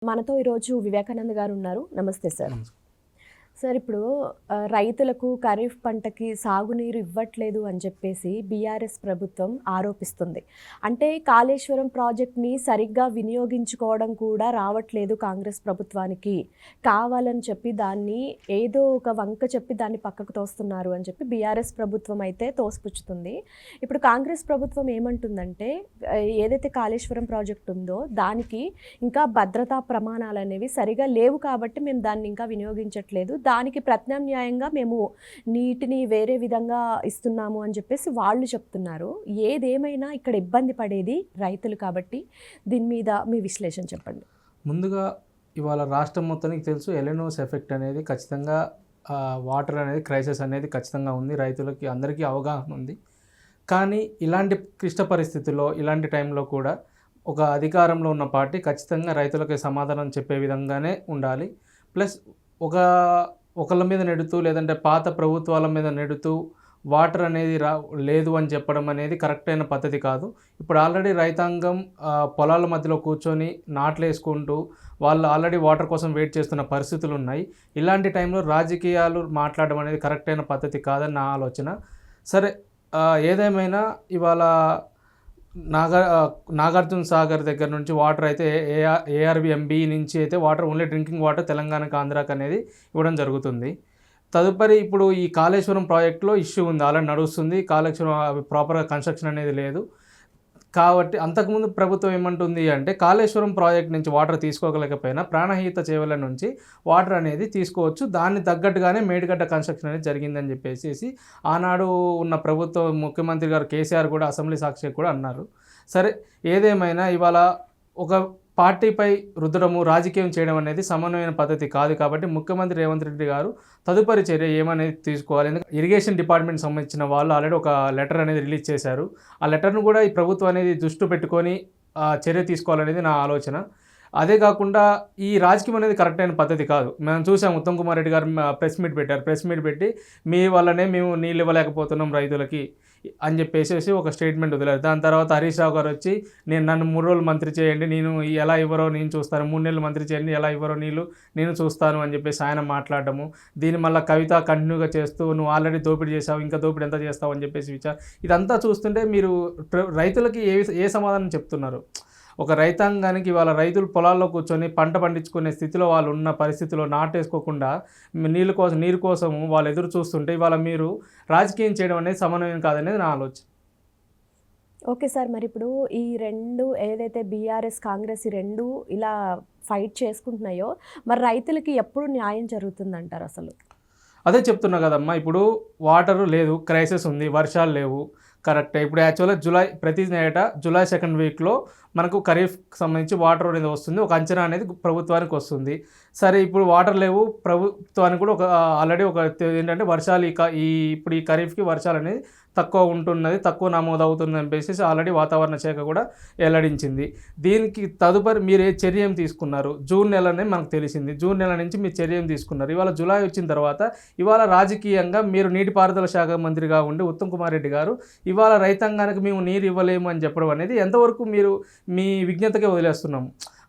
మనతో ఈరోజు వివేకానంద్ గారు ఉన్నారు. నమస్తే సార్. నమస్కారం. సార్ ఇప్పుడు రైతులకు ఖరీఫ్ పంటకి సాగునీరు ఇవ్వట్లేదు అని చెప్పేసి బీఆర్ఎస్ ప్రభుత్వం ఆరోపిస్తుంది. అంటే కాళేశ్వరం ప్రాజెక్ట్‌ని సరిగ్గా వినియోగించుకోవడం కూడా రావట్లేదు కాంగ్రెస్ ప్రభుత్వానికి. కావాలని చెప్పి దాన్ని ఏదో ఒక వంక చెప్పి దాన్ని పక్కకు తోస్తున్నారు అని చెప్పి బీఆర్ఎస్ ప్రభుత్వం అయితే తోసిపుచ్చుతుంది. ఇప్పుడు కాంగ్రెస్ ప్రభుత్వం ఏమంటుందంటే ఏదైతే కాళేశ్వరం ప్రాజెక్ట్ ఉందో దానికి ఇంకా భద్రతా ప్రమాణాలు అనేవి సరిగా లేవు కాబట్టి మేము దాన్ని ఇంకా వినియోగించట్లేదు. దానికి ప్రత్యామ్నాయంగా మేము నీటిని వేరే విధంగా ఇస్తున్నాము అని చెప్పేసి వాళ్ళు చెప్తున్నారు. ఏదేమైనా ఇక్కడ ఇబ్బంది పడేది రైతులు కాబట్టి దీని మీద మీ విశ్లేషణ చెప్పండి. ముందుగా ఇవాళ రాష్ట్రం మొత్తానికి తెలుసు ఎలెనోస్ ఎఫెక్ట్ అనేది ఖచ్చితంగా వాటర్ అనేది క్రైసిస్ అనేది ఖచ్చితంగా ఉంది. రైతులకి అందరికీ అవగాహన ఉంది. కానీ ఇలాంటి క్లిష్ట పరిస్థితుల్లో ఇలాంటి టైంలో కూడా ఒక అధికారంలో ఉన్న పార్టీ ఖచ్చితంగా రైతులకి సమాధానం చెప్పే విధంగానే ఉండాలి. ప్లస్ ఒకళ్ళ మీద నెడుతూ లేదంటే పాత ప్రభుత్వాల మీద నెడుతూ వాటర్ అనేది లేదు అని చెప్పడం అనేది కరెక్ట్ అయిన పద్ధతి కాదు. ఇప్పుడు ఆల్రెడీ రైతాంగం పొలాల మధ్యలో కూర్చొని నాట్లు వేసుకుంటూ వాళ్ళు ఆల్రెడీ వాటర్ కోసం వెయిట్ చేస్తున్న పరిస్థితులు ఉన్నాయి. ఇలాంటి టైంలో రాజకీయాలు మాట్లాడడం అనేది కరెక్ట్ అయిన పద్ధతి కాదని నా ఆలోచన. సరే, ఏదేమైనా ఇవాళ నాగార్జున సాగర్ దగ్గర నుంచి వాటర్ అయితే ఏఆర్బిఎంబి నుంచి అయితే వాటర్ ఓన్లీ డ్రింకింగ్ వాటర్ తెలంగాణకు ఆంధ్రాకి అనేది ఇవ్వడం జరుగుతుంది. తదుపరి ఇప్పుడు ఈ కాళేశ్వరం ప్రాజెక్టులో ఇష్యూ ఉంది, ఆల్రెడీ నడుస్తుంది. కాళేశ్వరం ప్రాపర్గా కన్స్ట్రక్షన్ అనేది లేదు కాబట్టి అంతకుముందు ప్రభుత్వం ఏమంటుంది అంటే కాళేశ్వరం ప్రాజెక్ట్ నుంచి వాటర్ తీసుకోగలేకపోయినా ప్రాణహిత చేవల నుంచి వాటర్ అనేది తీసుకోవచ్చు, దాన్ని తగ్గట్టుగానే మేడిగడ్డ కన్స్ట్రక్షన్ అనేది జరిగిందని చెప్పేసి ఆనాడు ఉన్న ప్రభుత్వం ముఖ్యమంత్రి గారు కేసీఆర్ కూడా అసెంబ్లీ సాక్షి కూడా అన్నారు. సరే, ఏదేమైనా ఇవాళ ఒక పార్టీపై రుద్దడము రాజకీయం చేయడం అనేది సమన్వయమైన పద్ధతి కాదు. కాబట్టి ముఖ్యమంత్రి రేవంత్ రెడ్డి గారు తదుపరి చర్య ఏమనేది తీసుకోవాలి. ఎందుకంటే ఇరిగేషన్ డిపార్ట్మెంట్ సంబంధించిన వాళ్ళు ఆల్రెడీ ఒక లెటర్ అనేది రిలీజ్ చేశారు. ఆ లెటర్ను కూడా ఈ ప్రభుత్వం అనేది దృష్టి పెట్టుకొని చర్య తీసుకోవాలనేది నా ఆలోచన. అదే కాకుండా ఈ రాజకీయం అనేది కరెక్ట్ అయిన పద్ధతి కాదు. మనం చూసాం ఉత్తమ్ కుమార్ రెడ్డి గారు ప్రెస్ మీట్ పెట్టి మీ వల్లనే మేము నీళ్ళు ఇవ్వలేకపోతున్నాం రైతులకి అని చెప్పేసి ఒక స్టేట్మెంట్ వదిలేరు. దాని తర్వాత హరీష్ రావు గారు వచ్చి నన్ను 3 రోజులు మంత్రి చేయండి, నేను ఎలా ఇవ్వరో నేను చూస్తాను, 3 నెలలు మంత్రి చేయండి, ఎలా ఇవ్వరో నీళ్ళు నేను చూస్తాను అని చెప్పేసి ఆయన మాట్లాడటము. దీని మళ్ళీ కవిత కంటిన్యూగా చేస్తూ నువ్వు ఆల్రెడీ దోపిడీ చేసావు, ఇంకా దోపిడీ ఎంత చేస్తావు అని చెప్పేసి ఇదంతా చూస్తుంటే మీరు రైతులకి ఏ సమాధానం చెప్తున్నారు? ఒక రైతాంగానికి ఇవాళ రైతులు పొలాల్లో కూర్చొని పంట పండించుకునే స్థితిలో వాళ్ళు ఉన్న పరిస్థితిలో నాటేసుకోకుండా నీరు కోసం వాళ్ళు ఎదురు చూస్తుంటే ఇవాళ మీరు రాజకీయం చేయడం అనేది సమన్వయం కాదనేది నా ఆలోచన. ఓకే సార్, మరి ఇప్పుడు ఈ రెండు ఏదైతే బీఆర్ఎస్ కాంగ్రెస్ ఈ రెండు ఇలా ఫైట్ చేసుకుంటున్నాయో మరి రైతులకి ఎప్పుడు న్యాయం జరుగుతుందంటారు అసలు? అదే చెప్తున్నా కదమ్మా, ఇప్పుడు వాటర్ లేదు, క్రైసిస్ ఉంది, వర్షాలు లేవు, కరెక్టే. ఇప్పుడు యాక్చువల్గా ప్రతి ఏటా జూలై 2nd వీక్లో మనకు ఖరీఫ్కి సంబంధించి వాటర్ అనేది వస్తుంది, ఒక అంచనా అనేది ప్రభుత్వానికి వస్తుంది. సరే, ఇప్పుడు వాటర్ లేవు, ప్రభుత్వానికి కూడా ఆల్రెడీ ఏంటంటే వర్షాలు ఇప్పుడు ఈ ఖరీఫ్కి వర్షాలు అనేది తక్కువ నమోదవుతుందని చెప్పేసి ఆల్రెడీ వాతావరణ శాఖ కూడా వెల్లడించింది. దీనికి తదుపరి మీరు చర్య ఏం తీసుకున్నారు? జూన్ నెలనే మనకు తెలిసింది. జూన్ నెల నుంచి మీరు చర్య ఏం తీసుకున్నారు? ఇవాళ జూలై వచ్చిన తర్వాత ఇవాళ రాజకీయంగా మీరు నీటిపారుదల శాఖ మంత్రిగా ఉండి ఉత్తమ్ కుమార్ రెడ్డి గారు ఇవాళ రైతాంగానికి మేము నీరు ఇవ్వలేము అని చెప్పడం అనేది ఎంతవరకు మీరు మీ విజ్ఞతకే వదిలేస్తున్నాము?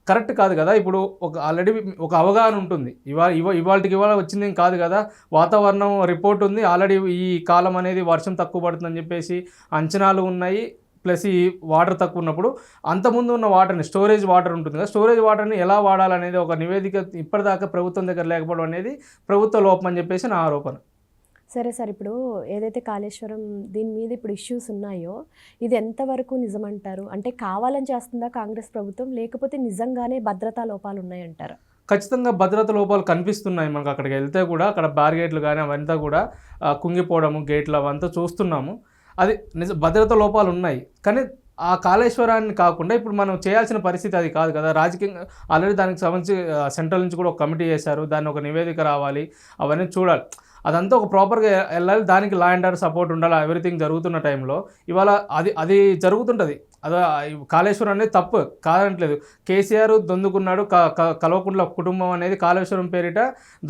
కరెక్ట్ కాదు కదా. ఇప్పుడు ఆల్రెడీ ఒక అవగాహన ఉంటుంది. ఇవాళకి వచ్చింది కాదు కదా, వాతావరణం రిపోర్ట్ ఉంది, ఆల్రెడీ ఈ కాలం అనేది వర్షం తక్కువ పడుతుందని చెప్పేసి అంచనాలు ఉన్నాయి. ప్లస్ ఈ వాటర్ తక్కువ ఉన్నప్పుడు అంతకుముందు ఉన్న వాటర్ని స్టోరేజ్ వాటర్ ఉంటుంది కదా, స్టోరేజ్ వాటర్ని ఎలా వాడాలనేది ఒక నివేదిక ఇప్పటిదాకా ప్రభుత్వం దగ్గర లేకపోవడం అనేది ప్రభుత్వ లోపం అని చెప్పేసి నా ఆరోపణ. సరే సార్, ఇప్పుడు ఏదైతే కాళేశ్వరం దీని మీద ఇప్పుడు ఇష్యూస్ ఉన్నాయో ఇది ఎంతవరకు నిజమంటారు? అంటే కావాలని చేస్తుందా కాంగ్రెస్ ప్రభుత్వం, లేకపోతే నిజంగానే భద్రతా లోపాలు ఉన్నాయంటారా? ఖచ్చితంగా భద్రతా లోపాలు కనిపిస్తున్నాయి మనకు. అక్కడికి వెళ్తే కూడా అక్కడ బ్యారిగేట్లు కానీ అవంతా కూడా కుంగిపోవడము, గేట్లు అవంతా చూస్తున్నాము. అది భద్రతా లోపాలు ఉన్నాయి. కానీ ఆ కాళేశ్వరాన్ని కాకుండా ఇప్పుడు మనం చేయాల్సిన పరిస్థితి అది కాదు కదా. రాజకీయంగా ఆల్రెడీ దానికి సంబంధించి సెంట్రల్ నుంచి కూడా ఒక కమిటీ చేశారు, దాన్ని ఒక నివేదిక రావాలి, అవన్నీ చూడాలి. అదంతా ఒక ప్రాపర్గా వెళ్ళాలి. దానికి లా అండ్ ఆర్డర్ సపోర్ట్ ఉండాలి. ఎవ్రీథింగ్ జరుగుతున్న టైంలో ఇవాళ అది జరుగుతుంటుంది. అదే కాళేశ్వరం అనేది తప్పు కాదంటలేదు. కేసీఆర్ దొందుకున్నాడు, కల్వకుంట్ల కుటుంబం అనేది కాళేశ్వరం పేరిట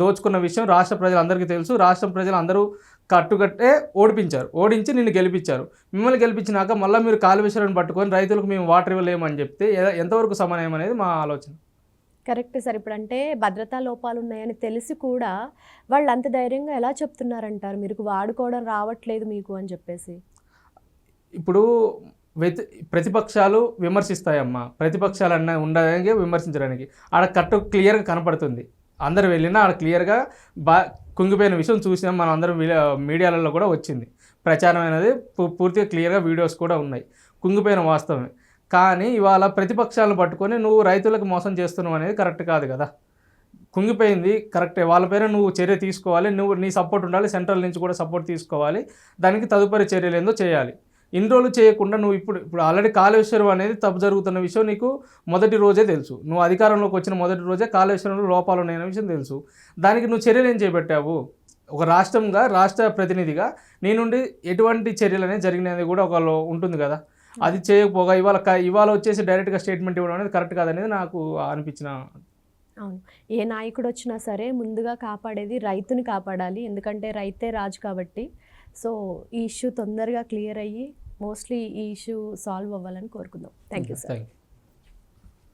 దోచుకున్న విషయం రాష్ట్ర ప్రజలందరికీ తెలుసు. రాష్ట్ర ప్రజలు అందరూ కట్టుకట్టే ఓడించి నిన్ను గెలిపించారు. మిమ్మల్ని గెలిపించినాక మళ్ళీ మీరు కాళేశ్వరాన్ని పట్టుకొని రైతులకు మేము వాటర్ ఇవ్వలేమని చెప్తే ఎంతవరకు సమన్వయం అనేది మా ఆలోచన. Correct sir. ఇప్పుడంటే భద్రతా లోపాలు ఉన్నాయని తెలిసి కూడా వాళ్ళు అంత ధైర్యంగా ఎలా చెప్తున్నారంటారు? మీకు వాడుకోవడం రావట్లేదు మీకు అని చెప్పేసి. ఇప్పుడు ప్రతిపక్షాలు విమర్శిస్తాయమ్మా. ప్రతిపక్షాలు ఉండడానికి విమర్శించడానికి ఆడ కట్టు క్లియర్గా కనపడుతుంది. అందరు వెళ్ళినా ఆడ క్లియర్గా కుంగిపోయిన విషయం చూసినాం మనం అందరం. మీడియాలలో కూడా వచ్చింది ప్రచారం అనేది, పూర్తిగా క్లియర్గా వీడియోస్ కూడా ఉన్నాయి. కుంగిపోయిన వాస్తవమే. కానీ ఇవాళ ప్రతిపక్షాలను పట్టుకొని నువ్వు రైతులకు మోసం చేస్తున్నావు అనేది కరెక్ట్ కాదు కదా. కుంగిపోయింది కరెక్టే, వాళ్ళపైన నువ్వు చర్య తీసుకోవాలి, నువ్వు నీ సపోర్ట్ ఉండాలి, సెంట్రల్ నుంచి కూడా సపోర్ట్ తీసుకోవాలి, దానికి తదుపరి చర్యలు ఏందో చేయాలి. ఇన్ని రోజులు చేయకుండా నువ్వు ఇప్పుడు ఆల్రెడీ కాళేశ్వరం అనేది తప్పు జరుగుతున్న విషయం నీకు మొదటి రోజే తెలుసు. నువ్వు అధికారంలోకి వచ్చిన మొదటి రోజే కాళేశ్వరంలో లోపాలు ఉన్నాయనే విషయం తెలుసు. దానికి నువ్వు చర్యలు ఏం చేపట్టావు? ఒక రాష్ట్రంగా, రాష్ట్ర ప్రతినిధిగా నీ నుండి ఎటువంటి చర్యలు అనేది జరిగినది కూడా ఒకళ్ళు ఉంటుంది కదా. అది చేయకపోగా ఇవాళ వచ్చేసి డైరెక్ట్గా స్టేట్మెంట్ ఇవ్వడం అనేది కరెక్ట్ కాదనేది నాకు అనిపించిన. అవును. ఏ నాయకుడు వచ్చినా సరే ముందుగా కాపాడేది రైతుని కాపాడాలి. ఎందుకంటే రైతే రాజు కాబట్టి. సో ఈ ఇష్యూ తొందరగా క్లియర్ అయ్యి మోస్ట్లీ ఈ ఇష్యూ సాల్వ్ అవ్వాలని కోరుకుందాం. Thank you sir. Thank you.